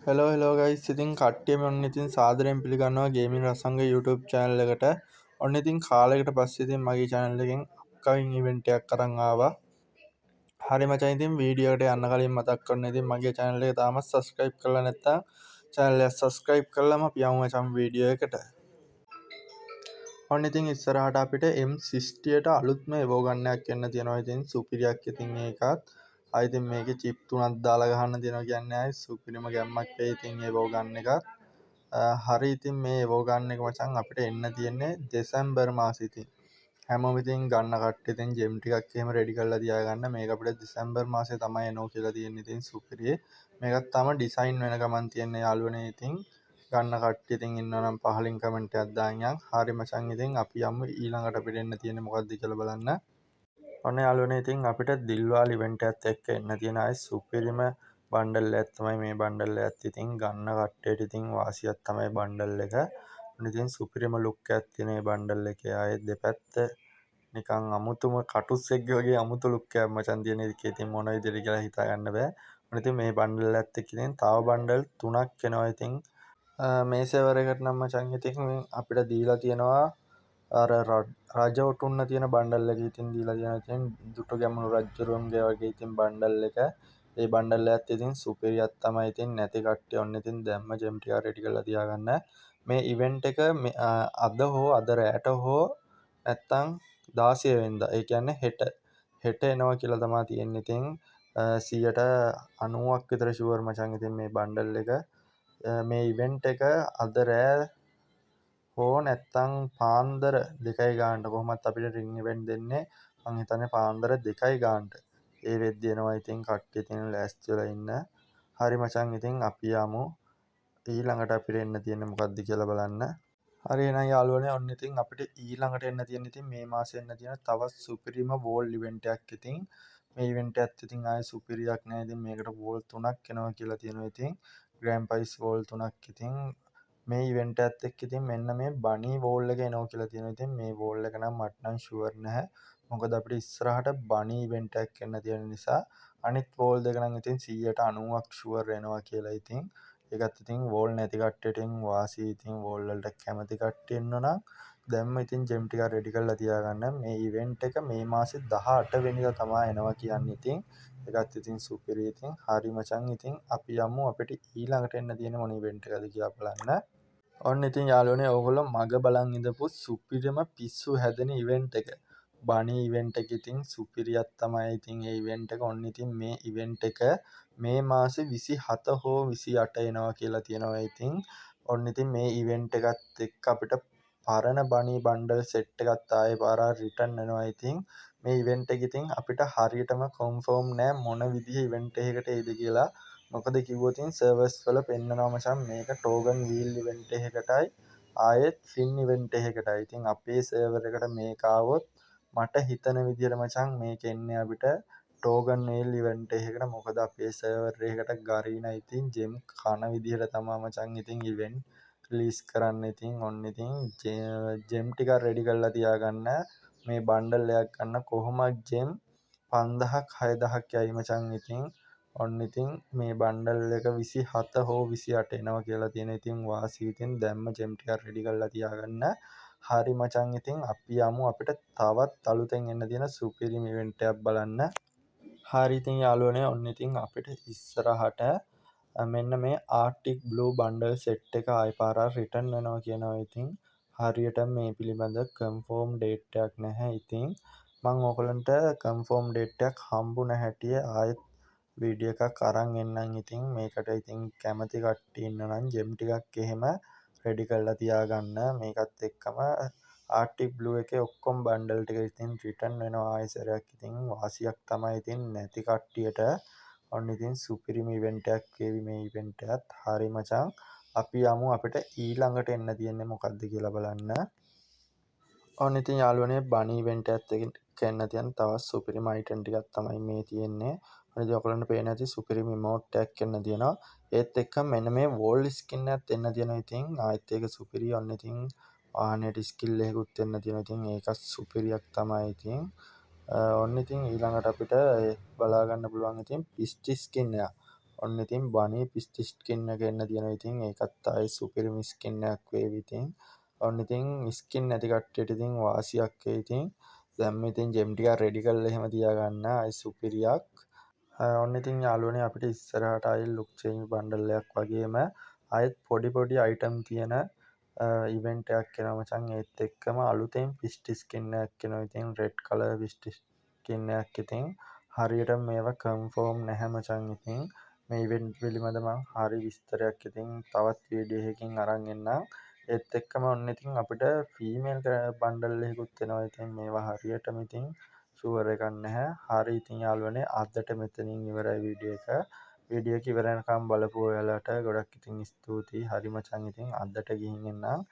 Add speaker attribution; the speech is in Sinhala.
Speaker 1: Hello guys. ඉතින් කට්ටියම ඔන්න ඉතින් සාදරයෙන් පිළිගන්නවා ගේමින් රසංග YouTube channel එකට. ඔන්න ඉතින් කාලයකට පස්සේ ඉතින් මගේ channel එකෙන් අප්කමින් event එකක් අරන් ආවා. හරි මචං, ඉතින් වීඩියෝ එකට යන්න කලින් මතක් කරන්න, ඉතින් මගේ channel එක තාමත් subscribe කරලා නැත්නම් channel එක subscribe කරලාම අපි යමු මචං වීඩියෝ එකට. ඔන්න ඉතින් ඉස්සරහට අපිට M60ට අලුත්ම එවෝ ගන්නයක් එන්න තියෙනවා. ඉතින් සුපිරියක් ඉතින් ඒකත්. ඉතින් මේකේ chip 3ක් දාලා ගහන්න තියෙනවා කියන්නේ ආයි සුපිරිම ගැම්මක් වෙයි ඉතින් එවෝ ගන්න එක. හරි ඉතින් මේ එවෝ ගන්න එක මචං අපිට එන්න තියෙන්නේ දෙසැම්බර් මාසෙ ඉතින්. හැමෝම ඉතින් ගන්න කට්ටිය ඉතින් ජෙම් ටිකක් එහෙම රෙඩි කරලා තියාගන්න. මේක අපිට දෙසැම්බර් මාසේ තමයි එනෝ කියලා තියෙන්නේ ඉතින් සුපිරියේ. මේකත් තාම ඩිසයින් වෙන ගමන් තියෙන යාළුවනේ. ඉතින් ගන්න කට්ටිය ඉතින් ඉන්නවනම් පහලින් කමෙන්ට් එකක් දාන්න. හරි මචං, ඉතින් අපි යමු ඊළඟට අපිට එන්න තියෙන්නේ මොකක්ද කියලා බලන්න. ඔන්න යාළුවනේ, ඉතින් අපිට දිල්වාල් ඉවෙන්ට් එකත් එක්ක එන්න තියෙන ආයි සුපිරිම බණ්ඩල් එකක් තමයි මේ බණ්ඩල් එකත්. ඉතින් ගන්න කට්ටියට ඉතින් වාසියක් තමයි බණ්ඩල් එක. ඉතින් සුපිරිම ලුක් එකක් තියෙන මේ බණ්ඩල් එකේ ආයේ දෙපැත්ත නිකන් අමුතුම කටුස්සෙක්ගේ වගේ අමුතු ලුක් එකක් මචං තියෙන. එකේ ඉතින් මොන විදිහට කියලා හිතා ගන්න බෑ. ඉතින් මේ බණ්ඩල් එකත් එක්ක ඉතින් තව බණ්ඩල් 3ක් එනවා. ඉතින් මේ සර්වර් එකට නම් මචං ඉතින් අපිට දීලා තියෙනවා අර රජ ඔටුන්න තියෙන බණ්ඩල් එක ඉතින් දීලා තියෙනවා. ඉතින් දුටු ගැමුණු රජුරුවන්ගේ වගේ ඉතින් බණ්ඩල් එක. ඒ බණ්ඩල් එකත් ඉතින් සුපිරියක් තමයි. ඉතින් නැති කට්ටිය ඔන්න ඉතින් දැම්ම ජෙම් ටික රෙඩි කරලා තියාගන්න. මේ ඉවෙන්ට් එක අද හෝ අද රැට හෝ නැත්තම් 16 වෙනිදා, ඒ කියන්නේ හෙට එනවා කියලා තමයි තියෙන්නේ. ඉතින් 90ක් විතර ෂුවර් මචං. ඉතින් මේ බණ්ඩල් එක මේ ඉවෙන්ට් එක අද රෑ හෝ නැත්තම් පාන්දර 2යි ගානට කොහොමත් අපිට රින් ඉවෙන්ට් දෙන්නේ. මං හිතන්නේ පාන්දර 2යි ගානට. ඒ වෙද්දි එනවා. ඉතින් කට්ටිය ඉතින් ලෑස්ති වෙලා ඉන්න. හරි මචං, ඉතින් අපි යමු ඊළඟට අපිට එන්න තියෙන්නේ මොකක්ද කියලා බලන්න. හරි එහෙනම් යාළුවනේ, ඔන්න ඉතින් අපිට ඊළඟට එන්න තියෙන ඉතින් මේ මාසේ එන්න තියෙන තවත් සුපිරිම වෝල් ඉවෙන්ට් එකක්. ඉතින් මේ ඉවෙන්ට් එකත් ඉතින් ආයේ සුපිරියක් නෑ. ඉතින් මේකට වෝල් 3ක් එනවා කියලා තියෙනවා. ඉතින් ග්‍රෑන්ඩ් ප්‍රයිස් වෝල් 3ක්. ඉතින් මේ ඉවෙන්ට් එකත් එක්ක ඉතින් මෙන්න මේ බනි වෝල් එක එනවා කියලා තියෙනවා. ඉතින් මේ වෝල් එක නම් මට නම් ෂුවර් නැහැ. මොකද අපිට ඉස්සරහට බනි ඉවෙන්ට් එකක් එන්න තියෙන නිසා. අනිත් වෝල් දෙක නම් ඉතින් 90ක් ෂුවර් එනවා කියලා. ඉතින් ඒකත් ඉතින් වෝල් නැති කට්ටියට වාසි. ඉතින් වෝල් වලට කැමති කට්ටිය ඉන්නවනම් දැම්ම ඉතින් ජෙම් ටික රෙඩි කරලා තියාගන්න. මේ ඉවෙන්ට් එක මේ මාසේ 18 වෙනිදා තමයි එනවා කියන්නේ. ඉතින් ඒකත් ඉතින් සුපිරි. ඉතින් හරි මචං, ඉතින් අපි යමු අපිට ඊළඟට එන්න තියෙන මොන ඉවෙන්ට් එකද කියලා බලන්න. ඔන්න ඉතින් යාළුවනේ, ඕගොල්ලෝ මග බලන් ඉඳපු සුපිරිම පිස්සු හැදෙන ඉවෙන්ට් එක බනි ඉවෙන්ට් එක. ඉතින් සුපිරියක් තමයි. ඉතින් ඒ ඉවෙන්ට් එක ඔන්න ඉතින් මේ ඉවෙන්ට් එක මේ මාසේ 27 හෝ 28 එනවා කියලා තියෙනවා. ඉතින් ඔන්න ඉතින් මේ ඉවෙන්ට් එකත් එක්ක අපිට පරණ බනි බණ්ඩල් සෙට් එකත් ආයේ පාරක් රිටර්න් වෙනවා. ඉතින් මේ ඉවෙන්ට් එක ඉතින් අපිට හරියටම කන්ෆර්ම් නෑ මොන විදිහේ ඉවෙන්ට් එකකට එයිද කියලා. මොකද කිව්වොත් සර්වර්ස් වල පෙන්නනවා මචං මේක ටෝගන් වීල් ඉවෙන්ට් එකකටයි ආයෙත් ෆින් ඉවෙන්ට් එකකටයි. ඉතින් අපේ සර්වර් එකට මේක ආවොත් මට හිතන විදිහට මචං මේක එන්නේ අපිට ටෝගන් වීල් ඉවෙන්ට් එකකට. මොකද අපේ සර්වර් එකට ගරීනා ඉතින් ජෙම් කන විදිහට තමයි මචං ඉතින් ඉවෙන්ට් රිලීස් කරන්න. ඉතින් ඔන්න ඉතින් ජෙම් ටික රෙඩි කරලා තියාගන්න. මේ බණ්ඩල් එකක් ගන්න කොහොමද ජෙම් 5000ක් 6000ක් යයි මචං. ඉතින් ඔන්න ඉතින් මේ බණ්ඩල් එක 27 හෝ 28 එනවා කියලා තියෙන. ඉතින් වාසි. ඉතින් දැම්ම ජෙම් ටික රෙඩි කරලා තියාගන්න. හරි මචං, ඉතින් අපි යමු අපිට තවත් අලුතෙන් එන්න තියෙන සුපිරිම ඉවෙන්ට් එකක් බලන්න. හරි ඉතින් යාළුවනේ, ඔන්න ඉතින් අපිට ඉස්සරහට මෙන්න මේ ආර්ටික් බ්ලූ බණ්ඩල් සෙට් එක ආයි පාරක් රිටර්න් වෙනවා කියනවා. ඉතින් හරියට මේ පිළිබඳ කන්ෆර්ම් ඩේට් එකක් නැහැ. ඉතින් මම ඕගලන්ට කන්ෆර්ම් ඩේට් එකක් හම්බුන හැටිය ආයෙත් වීඩියෝ එකක් අරන් එන්නම්. ඉතින් මේකට ඉතින් කැමති කට්ටිය ඉන්නනම් ජෙම් ටිකක් එහෙම රෙඩි කරලා තියාගන්න. මේකත් එක්කම ආර්ටික් බ්ලූ එකේ ඔක්කොම බණ්ඩල් ටික ඉතින් රිටර්න් වෙනවා ආයෙසරයක්. ඉතින් වාසියක් තමයි. ඉතින් නැති කට්ටියට ඔන්න ඉතින් සුපිරිම ඉවෙන්ට් එකක් වේවි මේ ඉවෙන්ට් එකත්. හරි මචං, අපි යමු අපිට ඊළඟට එන්න තියෙන්නේ මොකක්ද කියලා බලන්න. ඔන්න ඉතින් යාළුවනේ, බනි ඉවෙන්ට් එකත් එක්ක එන්න තියෙන තවත් සුපිරිම අයිටම් ටිකක් තමයි මේ තියෙන්නේ. ඔන්න ඉතින් ඔයගොල්ලන්ට පේන ඇති සුපිරිම ඉමෝට් එකක් එන්න තියෙනවා. ඒත් එක්ක මෙන්න මේ වෝල් ස්කින් එකත් එන්න තියෙනවා. ඉතින් ආයෙත් ඒක සුපිරි. ඔන්න ඉතින් වාහනයට ස්කිල් එකකුත් එන්න තියෙනවා. ඉතින් ඒකත් සුපිරියක් තමයි. ඉතින් ඔන්න ඉතින් ඊළඟට අපිට බලා ගන්න පුළුවන් ඉතින් පිස්ටි ස්කින් එක. ඔන්න ඉතින් බනී පිස්ටි ස්කින් එක එන්න තියෙනවා. ඉතින් ඒකත් ආයේ සුපිරිම ස්කින් එකක් වේවි ඉතින්. ඔන්න ඉතින් ස්කින් නැති කට්ටියට ඉතින් වාසියක් වෙයි ඉතින්. දැන් ඉතින් ජෙම් ටික රෙඩි කරලා එහෙම තියාගන්න ආයේ සුපිරියක්. ඔන්න ඉතින් යාළුවනේ අපිට ඉස්සරහට ආයේ ලුක් චේන්ජ් බන්ඩල් එකක් වගේම ආයෙත් පොඩි අයිටම් තියෙන ඉවෙන්ට් එකක් එනවා මචං. ඒත් එක්කම අලුතෙන් පිස්ටි ස්කින් එකක් එනවා. ඉතින් රෙඩ් කලර් පිස්ටි ස්කින් එකක් ඉතින් හරියටම මේවා කන්ෆර්ම් නැහැ මචං. ඉතින් මේ ඉවෙන්ට් පිළිබඳ මං හරි විස්තරයක් ඉතින් තවත් වීඩියෝ එකකින් අරන් එන්නම්. ඒත් එක්කම ඔන්න ඉතින් අපිට ෆීමේල් බන්ඩල් එකකුත් එනවා. ඉතින් මේවා හරියටම ඉතින් ෂුවර් එකක් නැහැ. හරි ඉතින් යාළුවනේ අදට මෙතනින් ඉවරයි වීඩියෝ එක. වීඩියෝ එක ඉවර වෙනකම් බලපු ඔයාලට ගොඩක් ඉතින් ස්තුතියි. හරි මචං ඉතින් අදට ගිහින් එන්නම්.